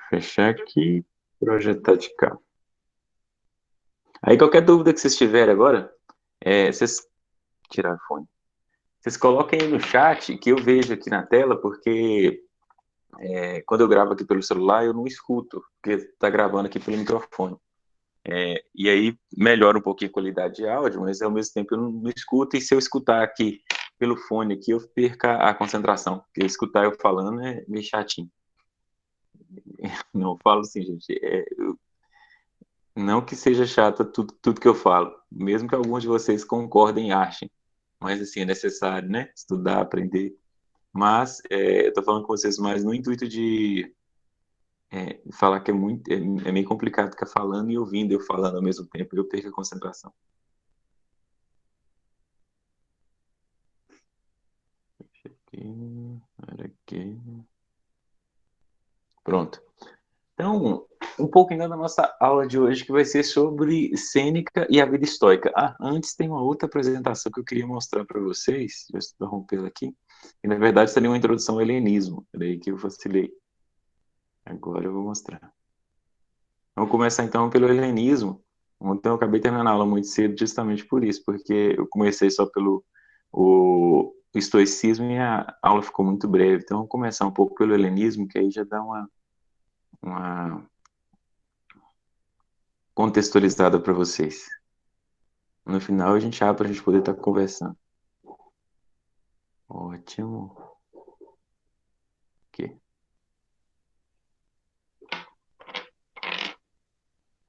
Fechar aqui, projetar de cá. Aí qualquer dúvida que vocês tiverem agora, vocês tirar o fone. Vocês coloquem aí no chat que eu vejo aqui na tela, porque quando eu gravo aqui pelo celular eu não escuto, porque tá gravando aqui pelo microfone. E aí melhora um pouquinho a qualidade de áudio, mas ao mesmo tempo eu não escuto, e se eu escutar aqui pelo fone aqui, eu perco a concentração, porque escutar eu falando é meio chatinho. Não, eu falo assim, gente, não que seja chata tudo que eu falo, mesmo que alguns de vocês concordem e achem, mas assim, é necessário, né? Estudar, aprender. Mas eu tô falando com vocês mais no intuito de falar que é meio complicado ficar falando e ouvindo eu falando ao mesmo tempo, eu perco a concentração. Aqui, olha aqui. Pronto. Então, um pouco ainda da nossa aula de hoje, que vai ser sobre Sêneca e a vida estoica. Antes tem uma outra apresentação que eu queria mostrar para vocês, deixa eu interrompê-la aqui, e na verdade seria uma introdução ao helenismo, daí que eu vacilei. Agora eu vou mostrar. Vamos começar então pelo helenismo. Então eu acabei terminando a aula muito cedo justamente por isso, porque eu comecei só pelo o estoicismo e a aula ficou muito breve. Então vamos começar um pouco pelo helenismo, que aí já dá uma contextualizada para vocês. No final a gente abre para a gente poder estar conversando. Ótimo. Aqui.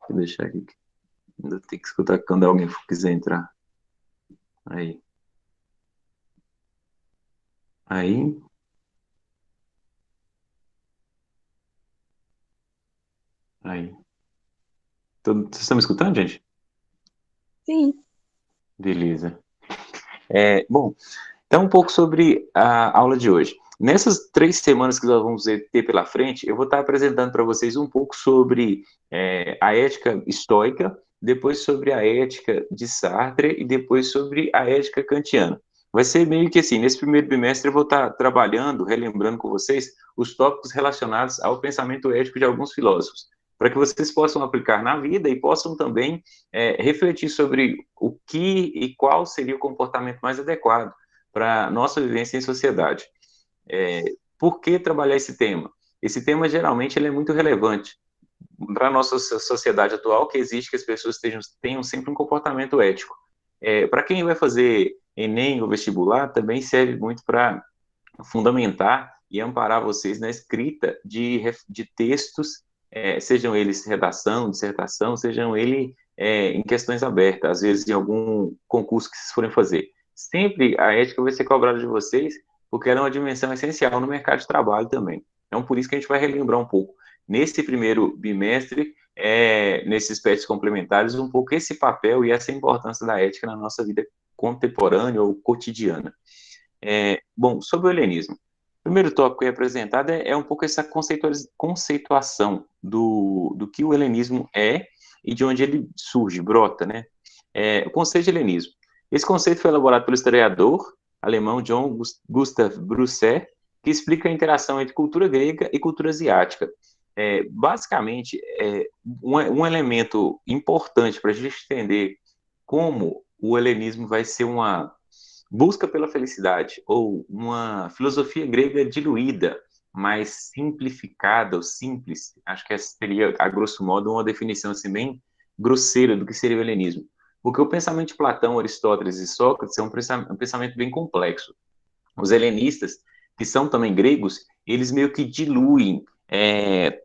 Vou deixar aqui. Ainda tem que escutar quando alguém quiser entrar. Aí. Aí. Aí. Vocês estão me escutando, gente? Sim. Beleza. Bom, então um pouco sobre a aula de hoje. Nessas 3 semanas que nós vamos ter pela frente, eu vou estar apresentando para vocês um pouco sobre a ética estoica, depois sobre a ética de Sartre e depois sobre a ética kantiana. Vai ser meio que assim, nesse primeiro bimestre eu vou estar trabalhando, relembrando com vocês os tópicos relacionados ao pensamento ético de alguns filósofos, para que vocês possam aplicar na vida e possam também refletir sobre o que e qual seria o comportamento mais adequado para a nossa vivência em sociedade. Por que trabalhar esse tema? Esse tema, geralmente, ele é muito relevante para a nossa sociedade atual, que exige que as pessoas tenham sempre um comportamento ético. Para quem vai fazer Enem ou vestibular, também serve muito para fundamentar e amparar vocês na escrita de textos, sejam eles redação, dissertação, sejam eles em questões abertas, às vezes em algum concurso que vocês forem fazer. Sempre a ética vai ser cobrada de vocês, porque ela é uma dimensão essencial no mercado de trabalho também. Então, por isso que a gente vai relembrar um pouco, nesse primeiro bimestre, nesses aspectos complementares, um pouco esse papel e essa importância da ética na nossa vida contemporânea ou cotidiana. Bom, sobre o helenismo. O primeiro tópico que é apresentado é um pouco essa conceituação do que o helenismo é e de onde ele surge, brota, né? O conceito de helenismo. Esse conceito foi elaborado pelo historiador alemão John Gustav Brusser, que explica a interação entre cultura grega e cultura asiática. Basicamente, um elemento importante para a gente entender como o helenismo vai ser uma busca pela felicidade, ou uma filosofia grega diluída, mais simplificada ou simples, acho que essa seria, a grosso modo, uma definição assim, bem grosseira do que seria o helenismo. Porque o pensamento de Platão, Aristóteles e Sócrates é um pensamento bem complexo. Os helenistas, que são também gregos, eles meio que diluem,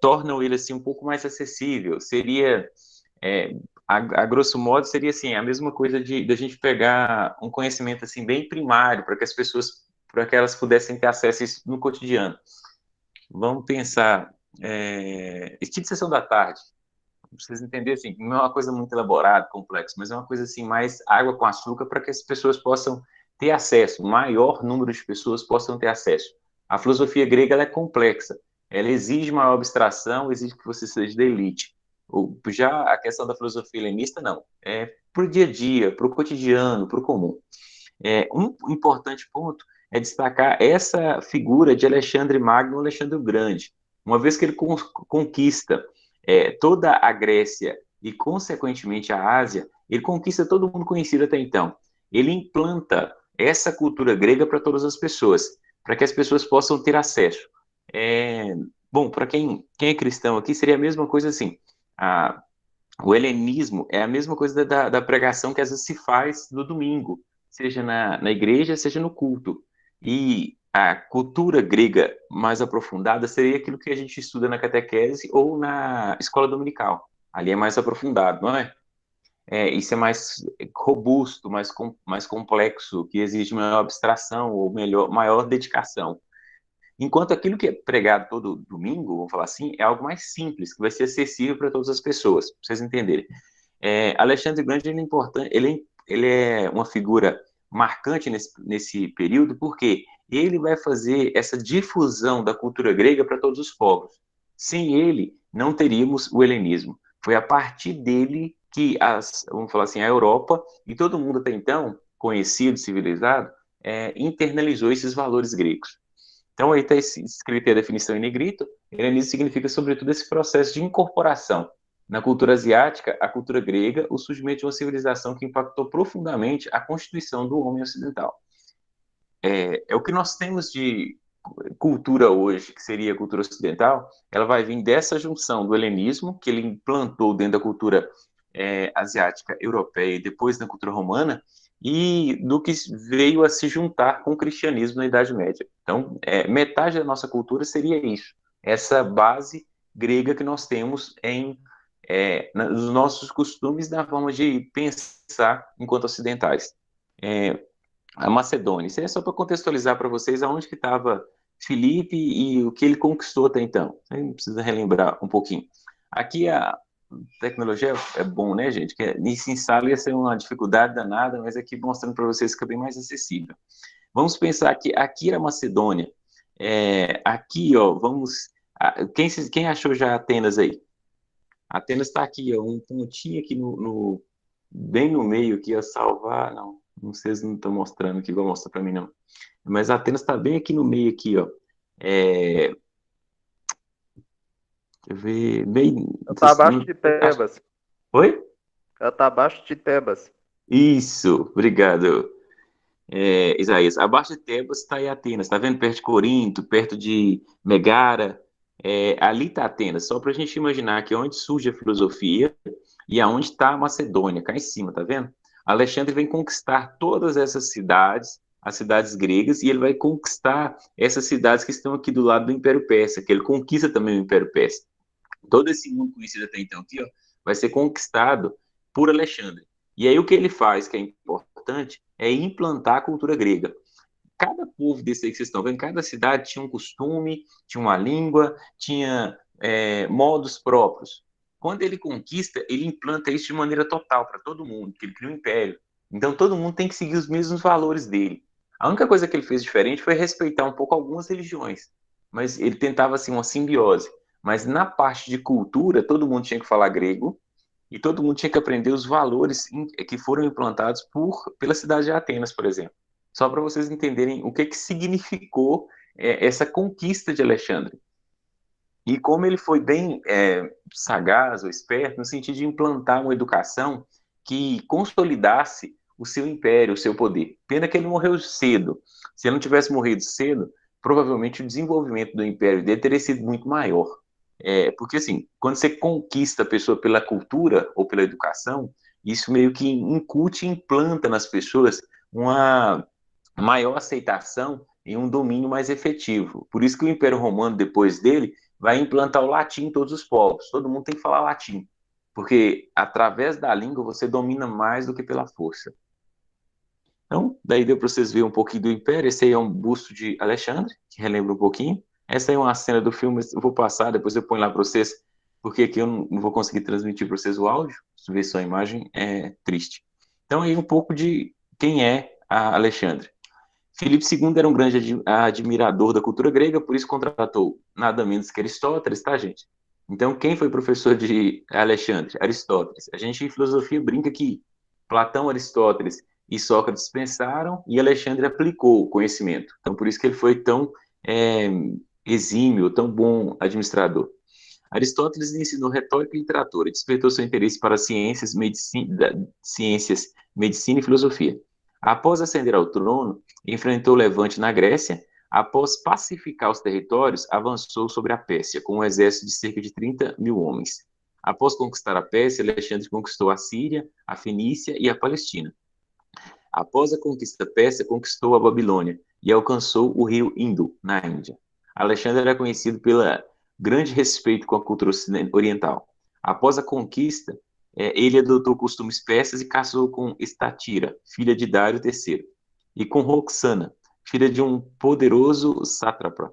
tornam ele assim um pouco mais acessível. Seria a grosso modo seria assim a mesma coisa de a gente pegar um conhecimento assim bem primário para que as pessoas para que elas pudessem ter acesso a isso no cotidiano. Vamos pensar tipo de sessão da tarde, pra vocês entenderem assim, não é uma coisa muito elaborada, complexa, mas é uma coisa assim mais água com açúcar para que as pessoas possam ter acesso, o maior número de pessoas possam ter acesso. A filosofia grega ela é complexa, ela exige maior abstração, exige que você seja da elite. Já a questão da filosofia helenista, não. É para o dia a dia, para o cotidiano, para o comum. Um importante ponto é destacar essa figura de Alexandre Magno, Alexandre o Grande. Uma vez que ele conquista toda a Grécia e, consequentemente, a Ásia, ele conquista todo mundo conhecido até então. Ele implanta essa cultura grega para todas as pessoas, para que as pessoas possam ter acesso. É, bom, para quem é cristão aqui, seria a mesma coisa assim. A, o helenismo é a mesma coisa da pregação que às vezes se faz no domingo, seja na igreja, seja no culto. E a cultura grega mais aprofundada seria aquilo que a gente estuda na catequese ou na escola dominical. Ali é mais aprofundado, não é? Isso é mais robusto, mais complexo, que exige maior abstração ou maior dedicação. Enquanto aquilo que é pregado todo domingo, vamos falar assim, é algo mais simples, que vai ser acessível para todas as pessoas, para vocês entenderem. Alexandre Grande ele é importante, ele é uma figura marcante nesse período, porque ele vai fazer essa difusão da cultura grega para todos os povos. Sem ele, não teríamos o helenismo. Foi a partir dele que vamos falar assim, a Europa e todo mundo até então, conhecido, civilizado, internalizou esses valores gregos. Então, aí está escrito a definição em negrito. Helenismo significa, sobretudo, esse processo de incorporação. Na cultura asiática, a cultura grega, o surgimento de uma civilização que impactou profundamente a constituição do homem ocidental. É o que nós temos de cultura hoje, que seria a cultura ocidental, ela vai vir dessa junção do helenismo, que ele implantou dentro da cultura asiática, europeia e depois da cultura romana, e do que veio a se juntar com o cristianismo na Idade Média. Então, metade da nossa cultura seria isso, essa base grega que nós temos nos nossos costumes, na forma de pensar enquanto ocidentais. A Macedônia, isso é só para contextualizar para vocês aonde que estava Filipe e o que ele conquistou até então. A gente precisa relembrar um pouquinho. Aqui a tecnologia é bom, né, gente? Que nisso em sala ia ser uma dificuldade danada, mas aqui mostrando para vocês que é bem mais acessível. Vamos pensar que aqui era Macedônia. Aqui, ó, vamos. Quem achou já Atenas aí? Atenas está aqui, ó, um pontinho aqui bem no meio aqui, ó, salvar. Não sei se não estão mostrando aqui, igual mostra para mim, não. Mas Atenas está bem aqui no meio aqui, ó. Deixa eu ver, bem. Ela tá abaixo de Tebas. Oi? Ela tá abaixo de Tebas. Isso, obrigado. Isaías, abaixo de Tebas está aí Atenas, está vendo? Perto de Corinto, perto de Megara, ali está Atenas, só para a gente imaginar que é onde surge a filosofia e aonde está a Macedônia, cá em cima, tá vendo? Alexandre vem conquistar todas essas cidades, as cidades gregas, e ele vai conquistar essas cidades que estão aqui do lado do Império Persa, que ele conquista também o Império Persa. Todo esse mundo conhecido até então aqui, ó, vai ser conquistado por Alexandre. E aí o que ele faz, que é importante, é implantar a cultura grega. Cada povo desse aí que vocês estão vendo, cada cidade tinha um costume, tinha uma língua, tinha modos próprios. Quando ele conquista, ele implanta isso de maneira total para todo mundo, que ele cria um império. Então todo mundo tem que seguir os mesmos valores dele. A única coisa que ele fez diferente foi respeitar um pouco algumas religiões, mas ele tentava assim uma simbiose. Mas na parte de cultura, todo mundo tinha que falar grego e todo mundo tinha que aprender os valores que foram implantados pela cidade de Atenas, por exemplo. Só para vocês entenderem o que significou essa conquista de Alexandre. E como ele foi bem sagaz ou esperto no sentido de implantar uma educação que consolidasse o seu império, o seu poder. Pena que ele morreu cedo. Se ele não tivesse morrido cedo, provavelmente o desenvolvimento do império dele teria sido muito maior. Porque, assim, quando você conquista a pessoa pela cultura ou pela educação, isso meio que incute e implanta nas pessoas uma maior aceitação e um domínio mais efetivo. Por isso que o Império Romano, depois dele, vai implantar o latim em todos os povos. Todo mundo tem que falar latim, porque através da língua você domina mais do que pela força. Então, daí deu para vocês verem um pouquinho do Império. Esse aí é um busto de Alexandre, que relembra um pouquinho. Essa aí é uma cena do filme, eu vou passar, depois eu ponho lá para vocês, porque aqui eu não vou conseguir transmitir para vocês o áudio, se ver só a imagem é triste. Então, aí um pouco de quem é a Alexandre. Filipe II era um grande admirador da cultura grega, por isso contratou nada menos que Aristóteles, tá, gente? Então, quem foi professor de Alexandre? Aristóteles. A gente em filosofia brinca que Platão, Aristóteles e Sócrates pensaram e Alexandre aplicou o conhecimento. Então, por isso que ele foi tão exímio, tão bom administrador. Aristóteles lhe ensinou retórica e literatura, despertou seu interesse para ciências, medicina e filosofia. Após ascender ao trono, enfrentou o Levante na Grécia. Após pacificar os territórios, avançou sobre a Pérsia, com um exército de cerca de 30 mil homens. Após conquistar a Pérsia, Alexandre conquistou a Síria, a Fenícia e a Palestina. Após a conquista persa, conquistou a Babilônia e alcançou o rio Indo, na Índia. Alexandre era conhecido pelo grande respeito com a cultura oriental. Após a conquista, ele adotou costumes persas e casou com Estatira, filha de Dário III, e com Roxana, filha de um poderoso sátrapa.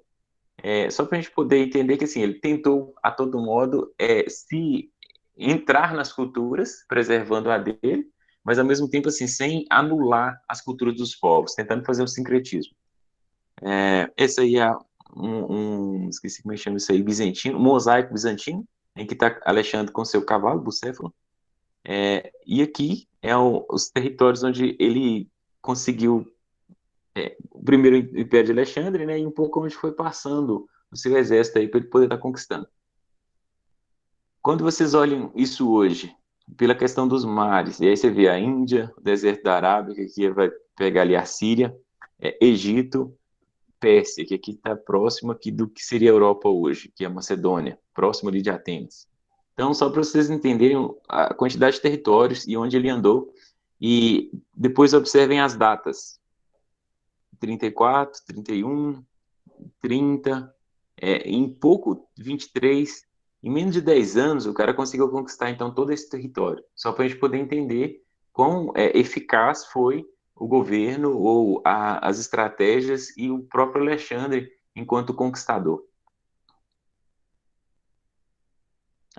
Só para a gente poder entender que assim, ele tentou, a todo modo, se entrar nas culturas, preservando a dele, mas ao mesmo tempo assim, sem anular as culturas dos povos, tentando fazer um sincretismo. Esse aí é esqueci como é que chama isso aí, bizantino, um mosaico bizantino, em que está Alexandre com seu cavalo, Bucéfalo, e aqui os territórios onde ele conseguiu o primeiro Império de Alexandre, né, e um pouco onde foi passando o seu exército aí para ele poder estar conquistando. Quando vocês olham isso hoje, pela questão dos mares, e aí você vê a Índia, o deserto da Arábia, que aqui vai pegar ali a Síria, Egito, Pérsia, que aqui está próximo aqui do que seria a Europa hoje, que é a Macedônia, próximo ali de Atenas. Então, só para vocês entenderem a quantidade de territórios e onde ele andou, e depois observem as datas, 34, 31, 30, em pouco, 23, em menos de 10 anos, o cara conseguiu conquistar, então, todo esse território. Só para a gente poder entender quão eficaz foi o governo ou as estratégias e o próprio Alexandre enquanto conquistador.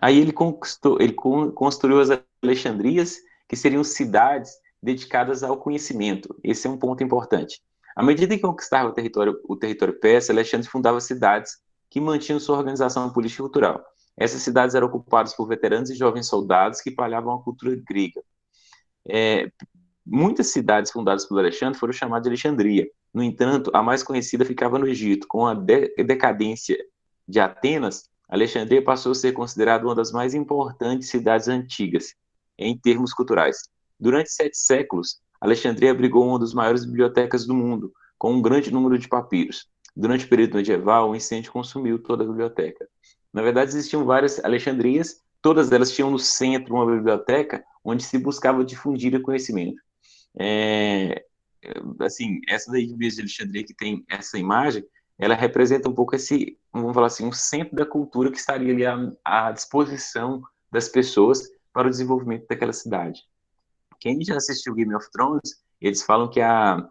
Aí ele construiu as Alexandrias, que seriam cidades dedicadas ao conhecimento. Esse é um ponto importante. À medida que conquistava o território persa, Alexandre fundava cidades que mantinham sua organização política e cultural. Essas cidades eram ocupadas por veteranos e jovens soldados que palhavam a cultura grega. Muitas cidades fundadas por Alexandre foram chamadas de Alexandria. No entanto, a mais conhecida ficava no Egito. Com a decadência de Atenas, Alexandria passou a ser considerada uma das mais importantes cidades antigas, em termos culturais. Durante 7 séculos, Alexandria abrigou uma das maiores bibliotecas do mundo, com um grande número de papiros. Durante o período medieval, um incêndio consumiu toda a biblioteca. Na verdade, existiam várias Alexandrias, todas elas tinham no centro uma biblioteca onde se buscava difundir o conhecimento. Assim, essa daí de Alexandria que tem essa imagem, ela representa um pouco esse, vamos falar assim, um centro da cultura que estaria ali à disposição das pessoas para o desenvolvimento daquela cidade. Quem já assistiu Game of Thrones, eles falam que a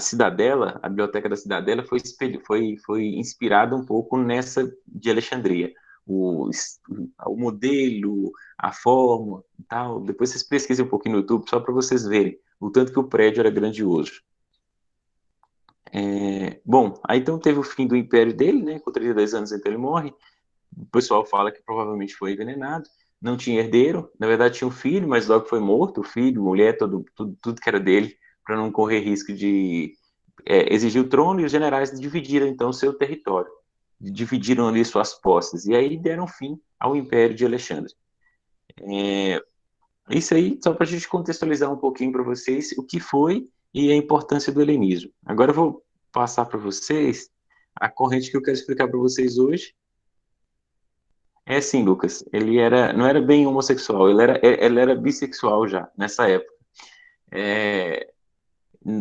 Cidadela, a biblioteca da Cidadela foi inspirada um pouco nessa de Alexandria. O modelo, a forma e tal. Depois vocês pesquisem um pouquinho no YouTube, só para vocês verem o tanto que o prédio era grandioso. Bom, aí então teve o fim do império dele, né? Com 32 anos então ele morre. O pessoal fala que provavelmente foi envenenado. Não tinha herdeiro, na verdade tinha um filho, mas logo foi morto, o filho, mulher, tudo que era dele, para não correr risco de exigir o trono, e os generais dividiram então seu território, dividiram ali suas posses, e aí deram fim ao Império de Alexandre. Isso aí, só para a gente contextualizar um pouquinho para vocês o que foi e a importância do helenismo. Agora eu vou passar para vocês a corrente que eu quero explicar para vocês hoje. É assim, Lucas, não era bem homossexual, ele era bissexual já, nessa época.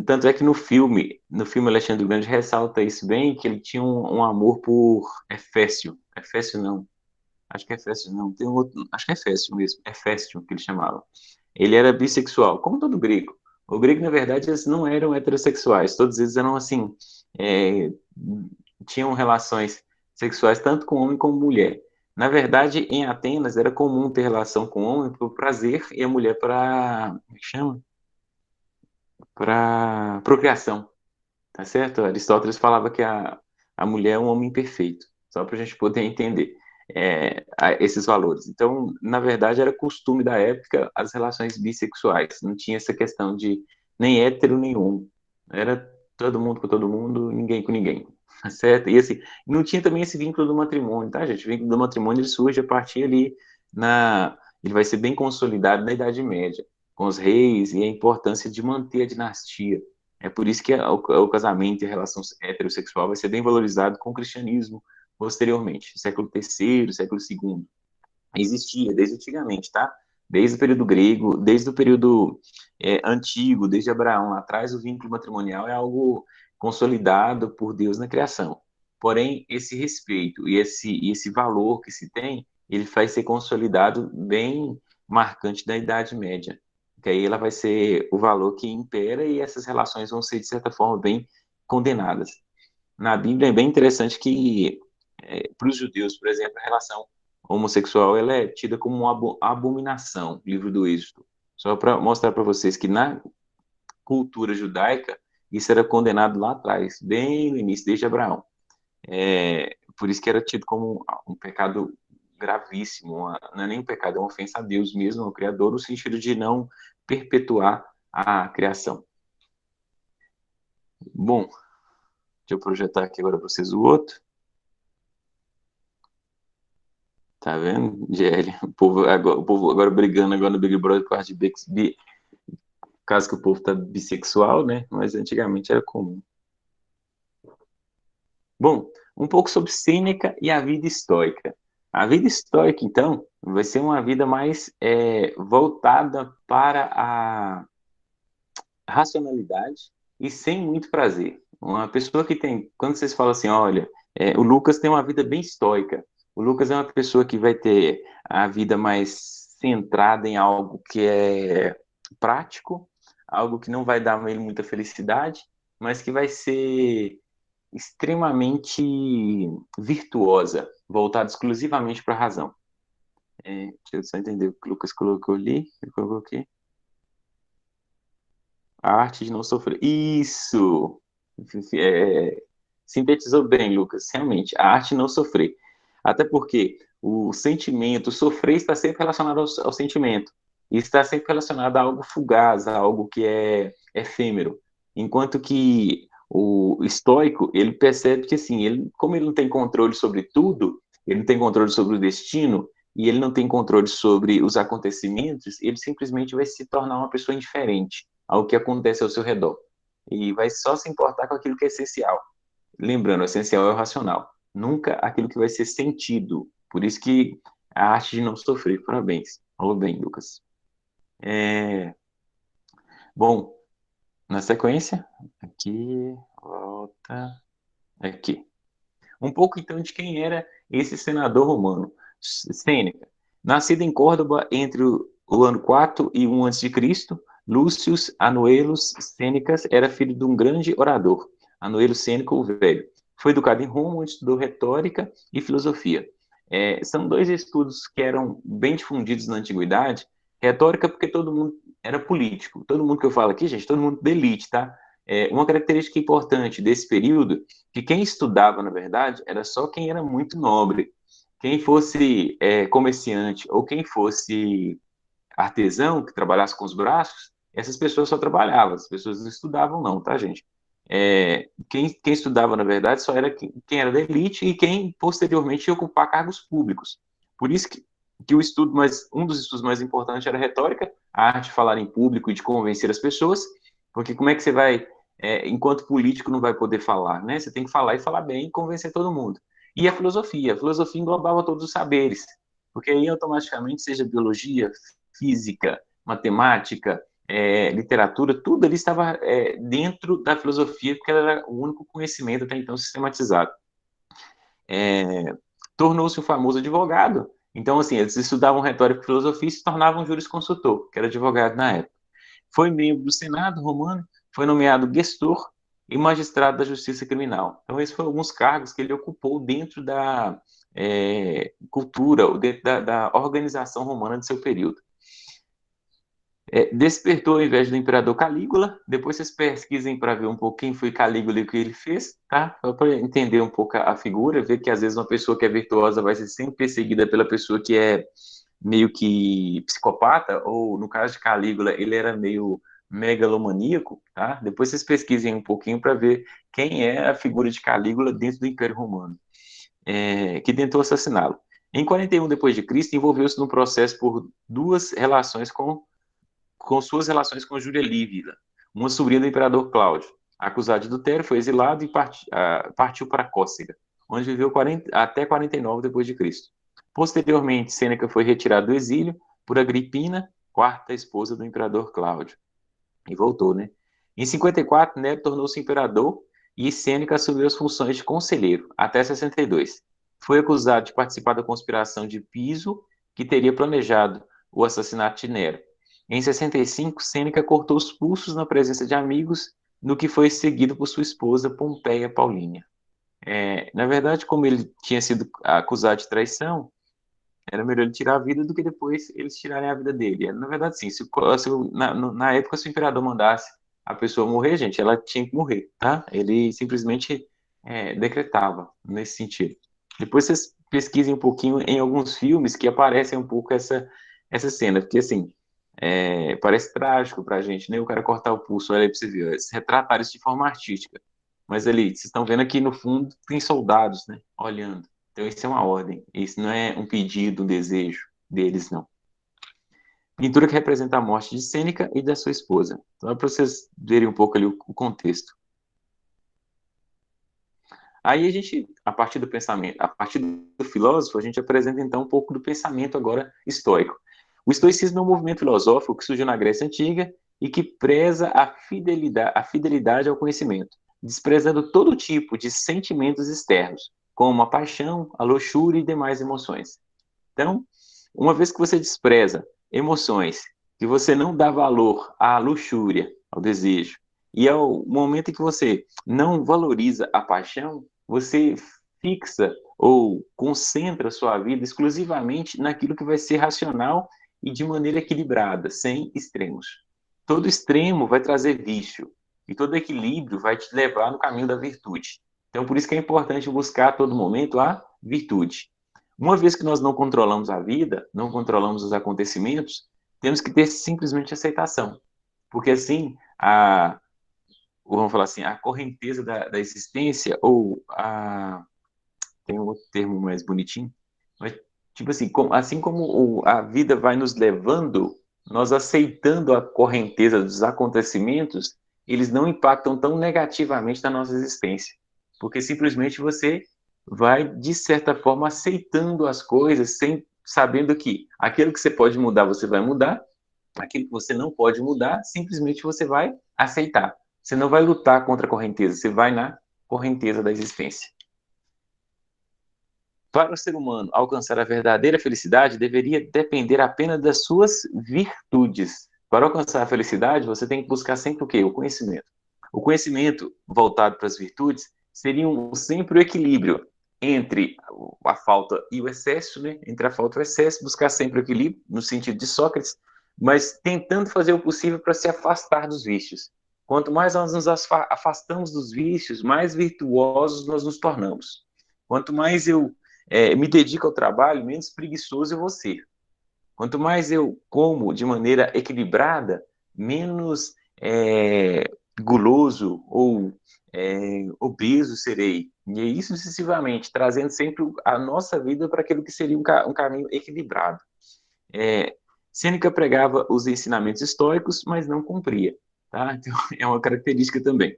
Tanto é que no filme Alexandre o Grande ressalta isso bem, que ele tinha um amor por Heféstio. Heféstio não, acho que é Heféstio não, tem um outro, acho que é Heféstio mesmo, Heféstio que ele chamava. Ele era bissexual, como todo grego. O grego, na verdade, eles não eram heterossexuais, todos eles eram assim, é, tinham relações sexuais tanto com homem como mulher. Na verdade, em Atenas era comum ter relação com o homem por prazer e a mulher para, como é que chama? Para procriação, tá certo? Aristóteles falava que a mulher é um homem perfeito, só para a gente poder entender esses valores. Então, na verdade, era costume da época as relações bissexuais, não tinha essa questão de nem hétero nem homo, era todo mundo com todo mundo, ninguém com ninguém. certo? E assim, não tinha também esse vínculo do matrimônio, tá, gente? O vínculo do matrimônio ele surge a partir ali ele vai ser bem consolidado na Idade Média, com os reis e a importância de manter a dinastia. É por isso que o casamento e a relação heterossexual vai ser bem valorizado com o cristianismo posteriormente, século III, século II. Existia desde antigamente, tá? Desde o período grego, desde o período antigo, desde Abraão lá atrás, o vínculo matrimonial é algo consolidado por Deus na criação. Porém, esse respeito e esse valor que se tem, ele vai ser consolidado bem marcante na Idade Média. Que aí ela vai ser o valor que impera e essas relações vão ser, de certa forma, bem condenadas. Na Bíblia é bem interessante que, para os judeus, por exemplo, a relação homossexual ela é tida como uma abominação, livro do Êxodo. Só para mostrar para vocês que na cultura judaica isso era condenado lá atrás, bem no início, desde Abraão. Por isso que era tido como um pecado gravíssimo, não é nem um pecado, é uma ofensa a Deus mesmo, ao Criador, no sentido de não perpetuar a criação. Bom, deixa eu projetar aqui agora para vocês o outro. Tá vendo, GL? O povo agora brigando agora no Big Brother por causa de caso que o povo tá bissexual, né? Mas antigamente era comum. Bom, um pouco sobre Sêneca e a vida estoica. A vida estoica, então, vai ser uma vida mais voltada para a racionalidade e sem muito prazer. Uma pessoa que tem, quando vocês falam assim, olha, o Lucas tem uma vida bem estoica. O Lucas é uma pessoa que vai ter a vida mais centrada em algo que é prático, algo que não vai dar a ele muita felicidade, mas que vai ser extremamente virtuosa, voltada exclusivamente para a razão. Deixa eu só entender o que o Lucas colocou ali. Ele colocou aqui. A arte de não sofrer. Isso! Sintetizou bem, Lucas. Realmente, a arte de não sofrer. Até porque o sentimento, sofrer está sempre relacionado ao sentimento. E está sempre relacionado a algo fugaz, a algo que é efêmero. Enquanto que o estoico, ele percebe que, assim, como ele não tem controle sobre tudo, ele não tem controle sobre o destino, e ele não tem controle sobre os acontecimentos, ele simplesmente vai se tornar uma pessoa indiferente ao que acontece ao seu redor. E vai só se importar com aquilo que é essencial. Lembrando, o essencial é o racional, nunca aquilo que vai ser sentido. Por isso que a arte de não sofrer. Parabéns. Falou bem, Lucas. Bom, na sequência, aqui, volta, aqui. Um pouco então de quem era esse senador romano, Sêneca. Nascido em Córdoba entre o ano 4 e 1 a.C., Lúcio Anuelus Sênecas era filho de um grande orador, Anuelo Sêneca o Velho. Foi educado em Roma, onde estudou retórica e filosofia. São dois estudos que eram bem difundidos na antiguidade. Retórica porque todo mundo era político. Todo mundo que eu falo aqui, gente, todo mundo da elite, tá? Uma característica importante desse período, que quem estudava, na verdade, era só quem era muito nobre. Quem fosse comerciante ou quem fosse artesão, que trabalhasse com os braços, essas pessoas só trabalhavam, as pessoas não estudavam não, tá, gente? Quem estudava, na verdade, só era quem era da elite e quem, posteriormente, ia ocupar cargos públicos. Por isso que um dos estudos mais importantes era a retórica, a arte de falar em público e de convencer as pessoas, porque como é que você vai, enquanto político, não vai poder falar, né? Você tem que falar e falar bem e convencer todo mundo. E a filosofia englobava todos os saberes, porque aí automaticamente, seja biologia, física, matemática, literatura, tudo ali estava dentro da filosofia, porque era o único conhecimento até então sistematizado. Tornou-se um famoso advogado. Então, assim, eles estudavam retórica e filosofia e se tornavam jurisconsultor, que era advogado na época. Foi membro do Senado romano, foi nomeado gestor e magistrado da Justiça Criminal. Então, esses foram alguns cargos que ele ocupou dentro da cultura, dentro da organização romana de seu período. Despertou a inveja do imperador Calígula. Depois vocês pesquisem para ver um pouco quem foi Calígula e o que ele fez, tá? Só para entender um pouco a figura, ver que às vezes uma pessoa que é virtuosa vai ser sempre perseguida pela pessoa que é meio que psicopata, ou no caso de Calígula, ele era meio megalomaníaco, tá? Depois vocês pesquisem um pouquinho para ver quem é a figura de Calígula dentro do Império Romano, que tentou assassiná-lo. Em 41 depois de Cristo, envolveu-se num processo por duas relações com suas relações com Júlia Lívia, uma sobrinha do imperador Cláudio. Acusado de adultério, foi exilado e partiu para Cócega, onde viveu até 49 depois de Cristo. Posteriormente, Sêneca foi retirado do exílio por Agripina, quarta esposa do imperador Cláudio, e voltou, né? Em 54, Nero tornou-se imperador e Sêneca assumiu as funções de conselheiro até 62. Foi acusado de participar da conspiração de Piso, que teria planejado o assassinato de Nero. Em 65, Sêneca cortou os pulsos na presença de amigos, no que foi seguido por sua esposa Pompeia Paulínia. Na verdade, como ele tinha sido acusado de traição, era melhor ele tirar a vida do que depois eles tirarem a vida dele. Na verdade, sim, na época, se o imperador mandasse a pessoa morrer, gente, ela tinha que morrer, tá? Ele simplesmente decretava nesse sentido. Depois vocês pesquisem um pouquinho em alguns filmes que aparecem um pouco essa cena, porque assim, parece trágico pra gente, né? O cara cortar o pulso, olha aí pra você ver, eles retrataram isso de forma artística. Mas ali, vocês estão vendo aqui no fundo, tem soldados, né? Olhando. Então, isso é uma ordem. Isso não é um pedido, um desejo deles, não. Pintura que representa a morte de Sêneca e da sua esposa. Então, é para vocês verem um pouco ali o contexto. Aí a gente, a partir do pensamento, a partir do filósofo, a gente apresenta então um pouco do pensamento agora estoico. O estoicismo é um movimento filosófico que surgiu na Grécia Antiga e que preza a fidelidade ao conhecimento, desprezando todo tipo de sentimentos externos, como a paixão, a luxúria e demais emoções. Então, uma vez que você despreza emoções, que você não dá valor à luxúria, ao desejo, e ao momento em que você não valoriza a paixão, você fixa ou concentra sua vida exclusivamente naquilo que vai ser racional e de maneira equilibrada, sem extremos. Todo extremo vai trazer vício, e todo equilíbrio vai te levar no caminho da virtude. Então, por isso que é importante buscar a todo momento a virtude. Uma vez que nós não controlamos a vida, não controlamos os acontecimentos, temos que ter simplesmente aceitação. Porque assim, vamos falar assim, a correnteza da existência, tem um outro termo mais bonitinho, mas tipo assim, assim como a vida vai nos levando, nós aceitando a correnteza dos acontecimentos, eles não impactam tão negativamente na nossa existência. Porque simplesmente você vai, de certa forma, aceitando as coisas, sem sabendo que aquilo que você pode mudar, você vai mudar, aquilo que você não pode mudar, simplesmente você vai aceitar. Você não vai lutar contra a correnteza, você vai na correnteza da existência. Para o ser humano alcançar a verdadeira felicidade, deveria depender apenas das suas virtudes. Para alcançar a felicidade, você tem que buscar sempre o quê? O conhecimento. O conhecimento voltado para as virtudes seria sempre o equilíbrio entre a falta e o excesso, né? Entre a falta e o excesso, buscar sempre o equilíbrio, no sentido de Sócrates, mas tentando fazer o possível para se afastar dos vícios. Quanto mais nós nos afastamos dos vícios, mais virtuosos nós nos tornamos. Quanto mais eu me dedico ao trabalho, menos preguiçoso eu vou ser. Quanto mais eu como de maneira equilibrada, menos guloso ou obeso serei. E é isso sucessivamente, trazendo sempre a nossa vida para aquilo que seria um caminho equilibrado. Sêneca pregava os ensinamentos estoicos, mas não cumpria. Tá? Então, é uma característica também.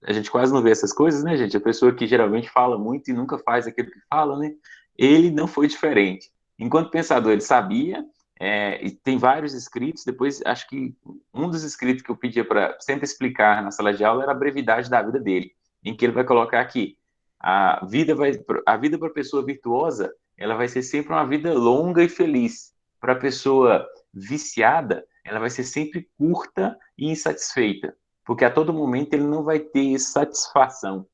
A gente quase não vê essas coisas, né, gente? A pessoa que geralmente fala muito e nunca faz aquilo que fala, né? Ele não foi diferente. Enquanto pensador, ele sabia, e tem vários escritos. Depois, acho que um dos escritos que eu pedia para sempre explicar na sala de aula era a brevidade da vida dele, em que ele vai colocar aqui: a vida para a pessoa virtuosa, ela vai ser sempre uma vida longa e feliz. Para a pessoa viciada, ela vai ser sempre curta e insatisfeita, porque a todo momento ele não vai ter satisfação.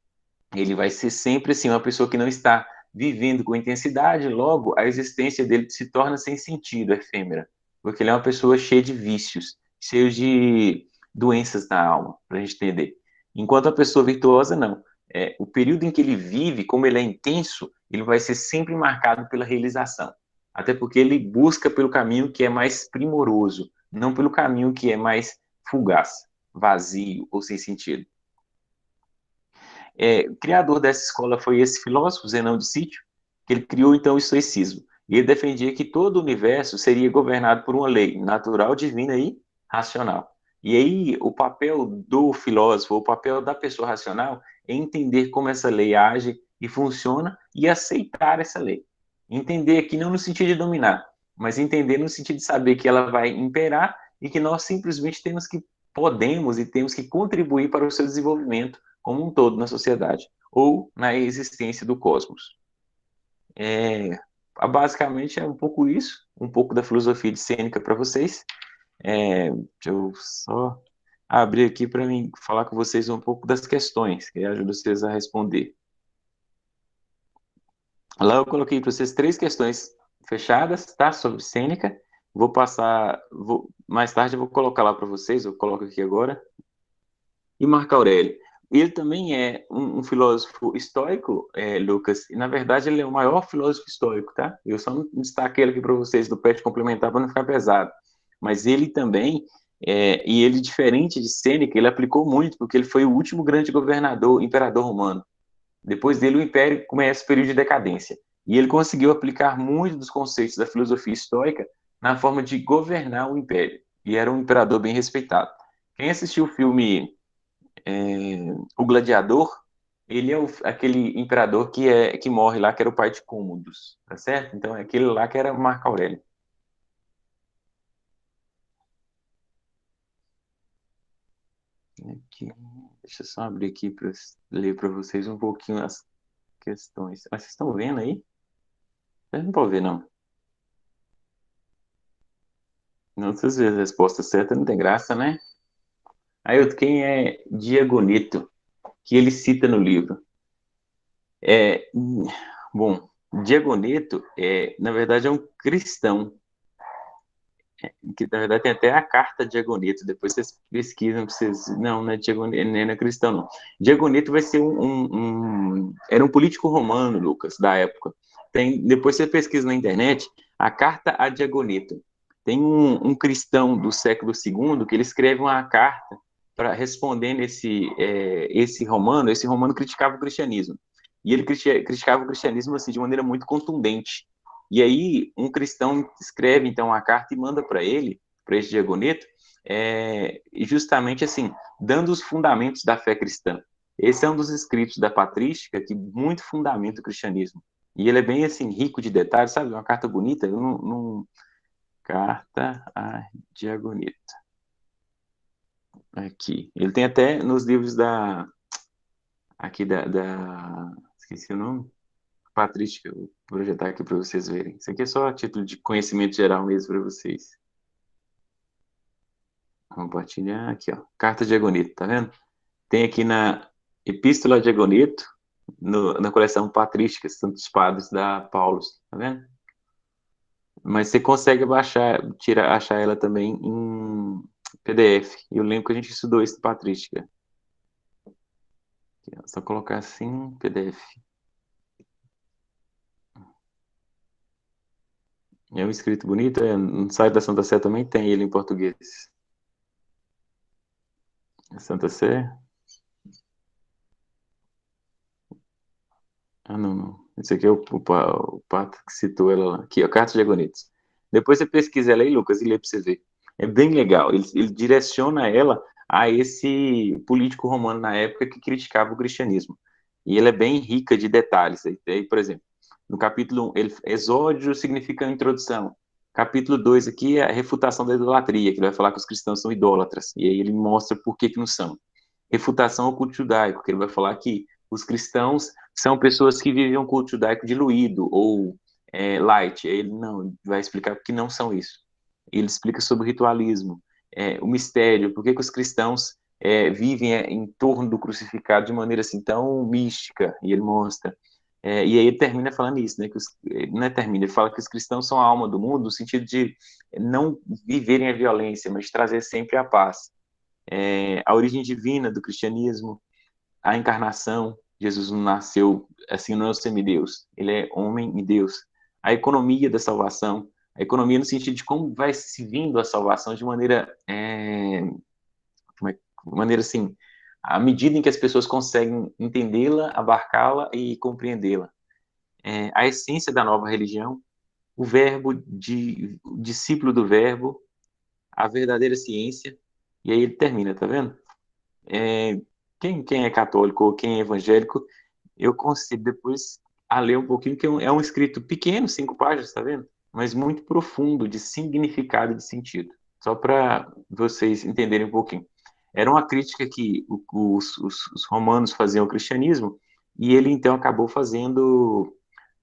Ele vai ser sempre assim, uma pessoa que não está vivendo com intensidade, logo a existência dele se torna sem sentido, efêmera, porque ele é uma pessoa cheia de vícios, cheia de doenças na alma, para a gente entender. Enquanto a pessoa virtuosa, não. O período em que ele vive, como ele é intenso, ele vai ser sempre marcado pela realização. Até porque ele busca pelo caminho que é mais primoroso, não pelo caminho que é mais fugaz, vazio ou sem sentido. O criador dessa escola foi esse filósofo, Zenão de Sítio, que ele criou então o estoicismo. E ele defendia que todo o universo seria governado por uma lei natural, divina e racional. E aí o papel do filósofo, o papel da pessoa racional é entender como essa lei age e funciona e aceitar essa lei. Entender aqui não no sentido de dominar, mas entender no sentido de saber que ela vai imperar e que nós simplesmente podemos e temos que contribuir para o seu desenvolvimento como um todo na sociedade ou na existência do cosmos. Basicamente é um pouco isso, um pouco da filosofia de Sêneca para vocês. Deixa eu só abrir aqui para mim falar com vocês um pouco das questões, que ajuda vocês a responder. Lá eu coloquei para vocês 3 questões fechadas, tá? Sobre Sêneca. Mais tarde eu vou colocar lá para vocês, eu coloco aqui agora. E Marco Aurélio. Ele também é um filósofo estoico, Lucas, e na verdade ele é o maior filósofo estoico, tá? Eu só não destaquei ele aqui para vocês do pet complementar para não ficar pesado. Mas ele também, e ele diferente de Sêneca, ele aplicou muito, porque ele foi o último grande imperador romano. Depois dele o império começa o período de decadência. E ele conseguiu aplicar muito dos conceitos da filosofia estoica na forma de governar o império. E era um imperador bem respeitado. Quem assistiu o filme O Gladiador, ele é aquele imperador que morre lá, que era o pai de Cômodos, tá certo? Então é aquele lá que era Marco Aurélio. Aqui, deixa eu só abrir aqui para ler para vocês um pouquinho as questões. Vocês estão vendo aí? Vocês não podem ver, não. Não, vocês verem a resposta certa, não tem graça, né? Aí, quem é Diagonito, que ele cita no livro? Bom, Diagonito, na verdade, é um cristão, que na verdade tem até a carta de Diagonito, depois vocês pesquisam, vocês, não é Diagonito, não é cristão, não. Diagonito vai ser era um político romano, Lucas, da época. Depois você pesquisa na internet, a carta a Diagonito. Tem um cristão do século II que ele escreve uma carta respondendo esse romano criticava o cristianismo. E ele criticava o cristianismo assim, de maneira muito contundente. E aí, um cristão escreve, então, a carta e manda para esse Diagoneto, justamente assim, dando os fundamentos da fé cristã. Esse é um dos escritos da patrística que muito fundamenta o cristianismo. E ele é bem, assim, rico de detalhes, sabe? Uma carta bonita. Carta a Diagoneto. Aqui. Ele tem até nos livros aqui esqueci o nome. Patrística, vou projetar aqui para vocês verem. Isso aqui é só a título de conhecimento geral mesmo para vocês. Compartilhar aqui, ó. Carta de Agonito, tá vendo? Tem aqui na Epístola de Agonito, na coleção Patrísticas, Santos Padres da Paulus, tá vendo? Mas você consegue achar ela também em PDF. Eu lembro que a gente estudou isso de Patrística. Aqui, ó, só colocar assim, PDF. É um escrito bonito, no site da Santa Sé também tem ele em português. Santa Sé. Ah, não. Esse aqui é o Pato que citou ela lá. Aqui, ó, Carta de Agonitos. Depois você pesquisa ela aí, Lucas, e lê pra você ver. É bem legal. Ele direciona ela a esse político romano na época que criticava o cristianismo. E ela é bem rica de detalhes. Aí, por exemplo, no capítulo 1, exódio significa introdução. Capítulo 2 aqui é a refutação da idolatria, que ele vai falar que os cristãos são idólatras. E aí ele mostra por que não são. Refutação ao culto judaico, que ele vai falar que os cristãos são pessoas que vivem um culto judaico diluído ou light. Ele não vai explicar que não são isso. Ele explica sobre o ritualismo, o mistério, por que os cristãos vivem em torno do crucificado de maneira assim tão mística, e ele mostra. E aí ele termina falando isso, né? Ele fala que os cristãos são a alma do mundo, no sentido de não viverem a violência, mas trazer sempre a paz. A origem divina do cristianismo, a encarnação, Jesus não nasceu, assim, não é o semideus, ele é homem e Deus. A economia da salvação, a economia no sentido de como vai se vindo a salvação de maneira maneira assim, à medida em que as pessoas conseguem entendê-la, abarcá-la e compreendê-la. A essência da nova religião, o o discípulo do verbo, a verdadeira ciência, e aí ele termina, tá vendo? Quem é católico ou quem é evangélico, eu consigo depois a ler um pouquinho, que é um escrito pequeno, 5 páginas, tá vendo? Mas muito profundo, de significado e de sentido. Só para vocês entenderem um pouquinho. Era uma crítica que os romanos faziam ao cristianismo, e ele então acabou fazendo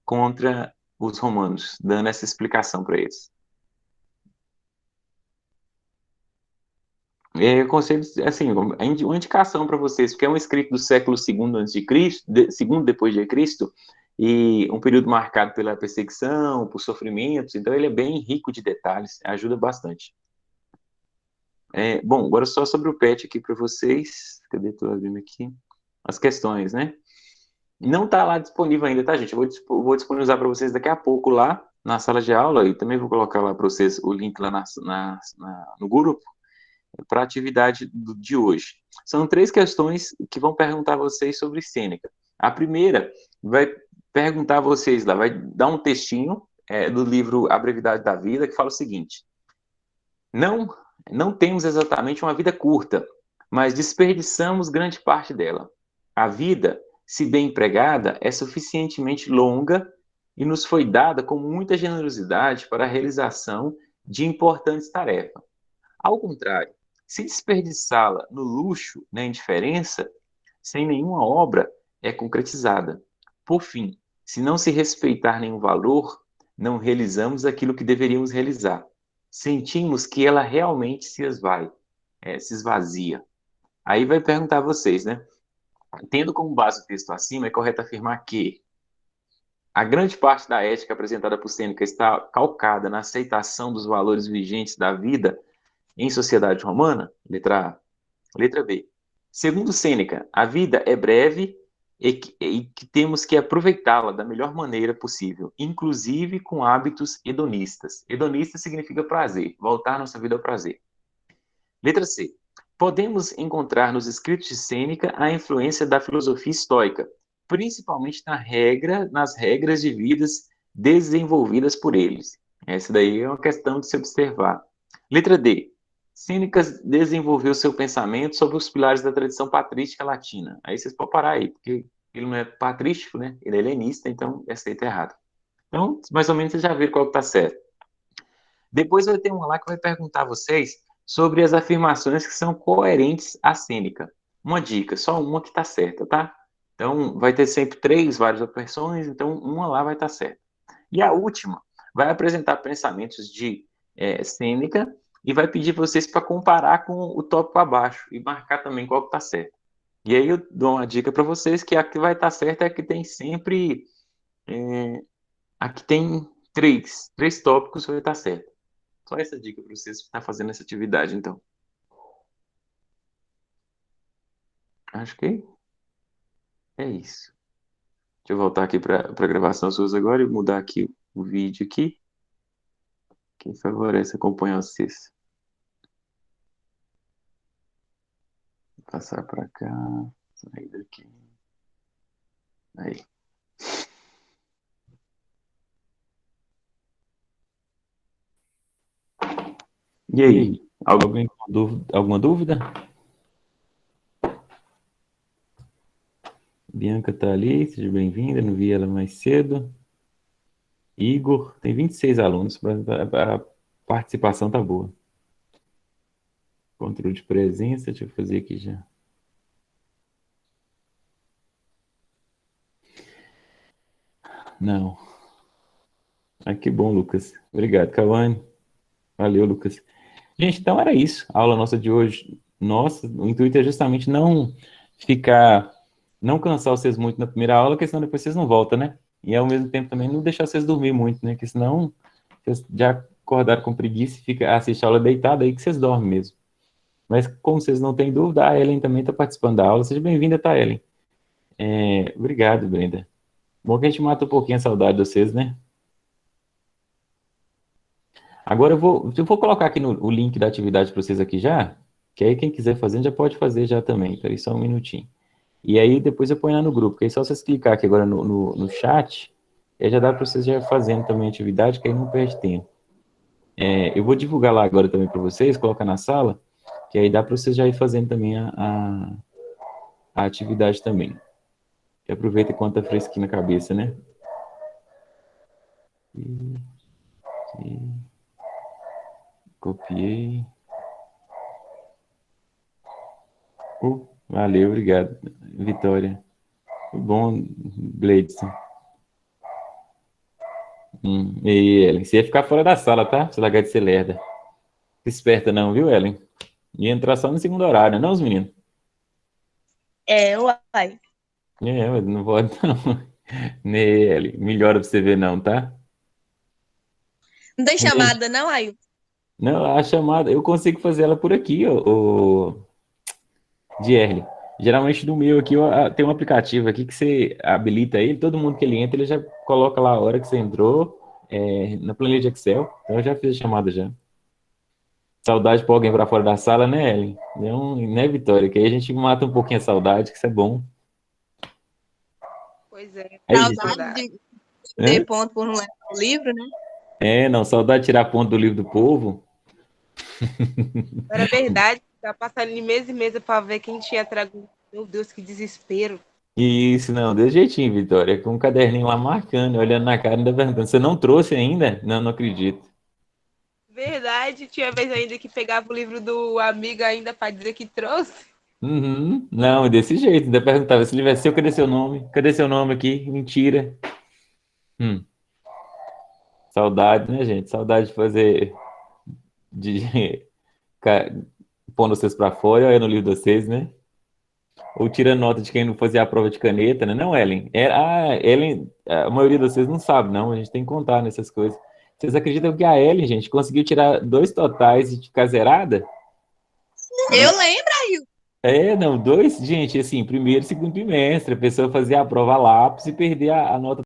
contra os romanos, dando essa explicação para eles. Eu aconselho, assim, uma indicação para vocês, porque é um escrito do século II a.C., segundo depois de Cristo, e um período marcado pela perseguição, por sofrimentos, então ele é bem rico de detalhes, ajuda bastante. Bom, agora só sobre o PET aqui para vocês, cadê? Estou abrindo aqui, as questões, né? Não está lá disponível ainda, tá, gente? Eu vou disponibilizar para vocês daqui a pouco lá na sala de aula, e também vou colocar lá para vocês o link lá no grupo, para a atividade de hoje. São 3 questões que vão perguntar a vocês sobre Sêneca. A primeira vai perguntar a vocês lá, vai dar um textinho do livro A Brevidade da Vida, que fala o seguinte: não temos exatamente uma vida curta, mas desperdiçamos grande parte dela. A vida, se bem empregada, é suficientemente longa e nos foi dada com muita generosidade para a realização de importantes tarefas. Ao contrário, se desperdiçá-la no luxo, na indiferença, sem nenhuma obra é concretizada. Por fim, se não se respeitar nenhum valor, não realizamos aquilo que deveríamos realizar. Sentimos que ela realmente se esvazia. Aí vai perguntar a vocês, né? Tendo como base o texto acima, é correto afirmar que a grande parte da ética apresentada por Sêneca está calcada na aceitação dos valores vigentes da vida em sociedade romana? Letra A. Letra B. Segundo Sêneca, a vida é breve e que temos que aproveitá-la da melhor maneira possível, inclusive com hábitos hedonistas. Hedonista significa prazer, voltar nossa vida ao prazer. Letra C. Podemos encontrar nos escritos de Sêneca a influência da filosofia estoica, principalmente nas regras de vidas desenvolvidas por eles. Essa daí é uma questão de se observar. Letra D. Sêneca desenvolveu seu pensamento sobre os pilares da tradição patrística latina. Aí vocês podem parar aí, porque ele não é patrístico, né? Ele é helenista, então essa aí está errado. Então, mais ou menos vocês já viram qual que está certo. Depois vai ter uma lá que vai perguntar a vocês sobre as afirmações que são coerentes à Sêneca. Uma dica, só uma que está certa, tá? Então, vai ter sempre 3, várias opções, então uma lá vai estar certa. E a última vai apresentar pensamentos de Sêneca e vai pedir vocês para comparar com o tópico abaixo e marcar também qual que está certo. E aí eu dou uma dica para vocês que a que vai estar certa é a que tem sempre... a que tem 3 tópicos vai estar certo. Só essa dica para vocês estar fazendo essa atividade, então. Acho que é isso. Deixa eu voltar aqui para a gravação suas agora e mudar aqui o vídeo aqui. Que favorece acompanhar vocês. Vou passar para cá. Sair daqui. Aí. E aí? Alguém com alguma dúvida? Bianca tá ali, seja bem-vinda, não vi ela mais cedo. Igor, tem 26 alunos, a participação tá boa. Controle de presença, deixa eu fazer aqui já. Não. Ah, que bom, Lucas. Obrigado, Cauane. Valeu, Lucas. Gente, então era isso. A aula nossa de hoje. Nossa, o intuito é justamente não cansar vocês muito na primeira aula, porque senão depois vocês não voltam, né? E ao mesmo tempo também não deixar vocês dormir muito, né? Porque senão vocês já acordaram com preguiça e assistem a aula deitada aí que vocês dormem mesmo. Mas como vocês não têm dúvida, a Ellen também está participando da aula. Seja bem-vinda, tá, Ellen? Obrigado, Brenda. Bom que a gente mata um pouquinho a saudade de vocês, né? Agora eu vou colocar aqui o link da atividade para vocês aqui já. Que aí quem quiser fazendo já pode fazer já também. Peraí só um minutinho. E aí depois eu ponho lá no grupo, que aí só vocês clicar aqui agora no chat, aí já dá para vocês já fazendo também a atividade, que aí não perde tempo. Eu vou divulgar lá agora também para vocês, colocar na sala, que aí dá para vocês já ir fazendo também a atividade também. E aproveita enquanto tá fresquinho na cabeça, né? Aqui. Copiei. Valeu, obrigado, Vitória. Muito bom, Gleidson. E aí, Ellen, você ia ficar fora da sala, tá? Você largar de ser lerda. Fica esperta não, viu, Ellen? Ia entrar só no segundo horário, não, os meninos? Uai. Mas não pode não. Né, Ellen? Melhora pra você ver não, tá? Não tem chamada, não, Ailton? Não, a chamada, eu consigo fazer ela por aqui, o DRL. Geralmente no meu aqui tem um aplicativo aqui que você habilita ele, todo mundo que ele entra, ele já coloca lá a hora que você entrou, na planilha de Excel. Então eu já fiz a chamada já. Saudade pra alguém pra fora da sala, né, Ellen? Né, Vitória? Que aí a gente mata um pouquinho a saudade, que isso é bom. Pois é. Aí, Saudade de ter ponto por não ler o livro, né? não, saudade de tirar ponto do livro do povo. Era verdade. Tá passando de mesa em mesa para ver quem tinha trago. Meu Deus, que desespero. Isso, não, desse jeitinho, Vitória, com um caderninho lá marcando, olhando na cara, ainda perguntando, você não trouxe ainda? Não, não acredito. Verdade, tinha vez ainda que pegava o livro do amigo ainda para dizer que trouxe. Uhum, não, desse jeito, ainda perguntava, se livro é seu, cadê seu nome? Cadê seu nome aqui? Mentira. Saudade, né, gente? Saudade de fazer, de pondo vocês pra fora, olha no livro de vocês, né? Ou tirando nota de quem não fazia a prova de caneta, né? Não, Ellen. Ellen, a maioria de vocês não sabe, não. A gente tem que contar nessas coisas. Vocês acreditam que a Ellen, gente, conseguiu tirar 2 totais e ficar zerada? Eu lembro. Não, 2, gente, assim, primeiro e segundo trimestre, a pessoa fazia a prova lápis e perdia a nota